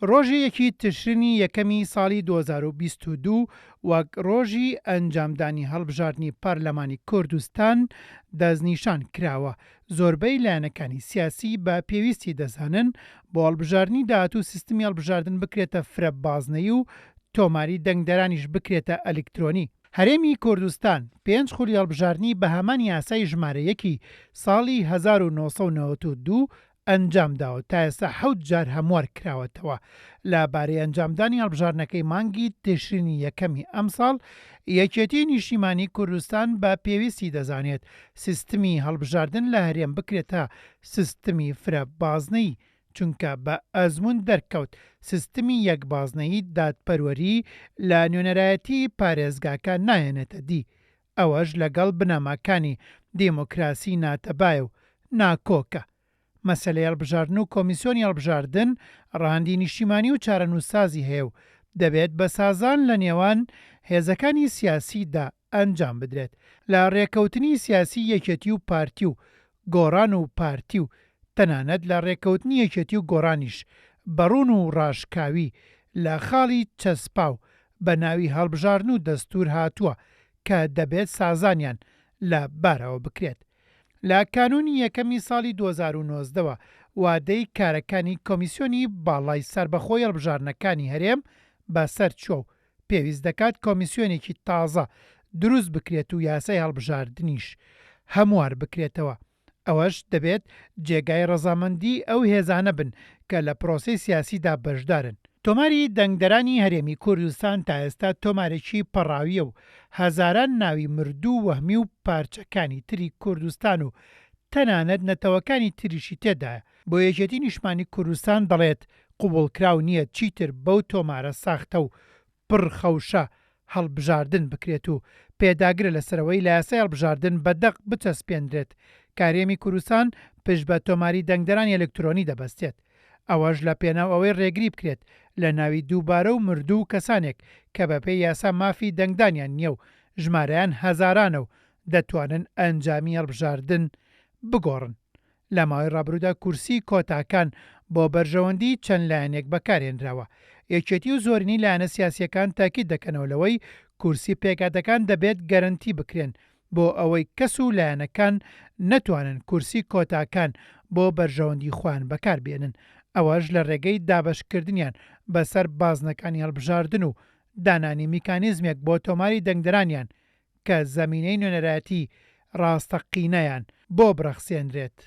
ڕۆژی یەکی تشرینی یەکەمی ساڵی 2022 وەک ڕۆژی ئەنجامدانی هەڵبژاردننی پارلەمانی کوردستان دەستنیشان کراوە. زۆربەی لایەنەکانی سیاسی بە پێویستی دەزانن بۆ هەڵبژاردننی داهاتوو سیستمی هەڵبژاردن بکرێتە فرە بازنەی و تۆماری دەنگدەرانیش بکرێتە ئەلکترۆنی. هەرێمی کوردستان 5 خولی هەڵبژاردننی بە هەمان یاسای ژمارەیەکی ساڵی 1992 ئەنجام داوە تا ئێستا 7 جار هەموار کراوەتەوە. لەبارەی ئەنجامدانی هەڵبژاردنەکەی مانگی تشرینی یەکەمی ئەم ساڵ یەکێتی نیشتیمانی کوردستان بە پێویستی دەزانێت سیستمی هەڵبژاردن لە هەرێم بکرێتە سیستمی فرە بازنەی، چونکە بە ئەزمون دەرکەوت سیستمی یەکبازنەی دادپەروەری لە نوێنەرایەتی پارێزگاکە نایەنێتە دی. ئەوەش لەگەڵ بنەماکانی دیموکراسی ناتەبایە و ناکۆکە. مەسەلەی هەڵبژاردن و کۆمیسیۆنی هەڵبژاردن ڕاهەندی نیشتیمانی و چارەنووسسازی هەیە و دەبێت بە سازان لە نێوان هێزەکانی سیاسیدا ئەنجام بدرێت. لە ڕێکەوتنی سیاسی یەکێتی و پارتی و گۆڕان و پارتی و تەنانەت لە ڕێکەوتنی یەکێتی و گۆڕانیش بەڕوون و ڕاشکاوی لە خاڵی چەسپا و بە ناوی هەڵبژاردن و دەستور هاتووە کە دەبێت سازانیان لە بارەوە بکرێت. لە کانونی یەکەمی ساڵی 2019ەوە وادەی کارەکانی کۆمیسیۆنی باڵای سەربەخۆی هەڵبژاردنەکانی هەرێم بەسەر چووە و پێویست دەکات کۆمیسیۆنێکی تازە دروست بکرێت و یاسای هەڵبژاردنیش هەموار بکرێتەوە. ئەوەش دەبێت جێگای ڕەزامەندی ئەو هێزانە بن کە لە پرۆسەی سیاسیدا بەشدارن. تۆماری دەنگدەرانی هەرێمی کوردستان تا ئێستا تۆمارێکی پەڕاویە و هەزاران ناوی مردوو وەهمی و پارچەکانی تری کوردستان و تەنانەت نەتەوەکانی تریشی تێدایە. بۆ یەکێتی نیشتیمانی کوردستان دەڵێت قوبوڵکراو نییە چیتر بەو تۆمارە ساختە و پڕخەوشە هەڵبژاردن بکرێت و پێداگرە لەسەرەوەی لە یاسای هەڵبژاردن بەدەق بچەسپێنرێت کە هەرێمی کوردستان پشت بە تۆماری دەنگدەرانی ئەلکترۆنی دەبەستێت. ئەوەش لە پێناو ئەوەی ڕێگری بکرێت لە ناوی دووبارە و مردوو و کەسانێک کە بەپێی یاسا مافی دەنگدانیان نییە و ژمارەیان هەزارانە و دەتوانن ئەنجامی هەڵبژاردن بگۆڕن. لە ماوەی ڕابردوودا کورسی کۆتاکان بۆ بەرژەوەندی چەند لایەنێک بەکارهێنراوە. یەکێتی و زۆرینی لایەنە سیاسیەکان تاکید دەکەنەوە لەوەی کورسی پێکاتەکان دەبێت گەرنتی بکرێن بۆ ئەوەی کەس و لایەنەکان نەتوانن کورسی کۆتاکان بۆ بەرژەوەندی خوان بەکاربێنن. ئەوەش لە ڕێگەی دابەشکردنیان بەسەر بازنەکانی هەڵبژاردن و دانانی میکانیزمێک بۆ تۆماری دەنگدەرانیان کە زەمینەی نوێنەرایەتی ڕاستەقینەیان بۆ بڕەخسێنرێت.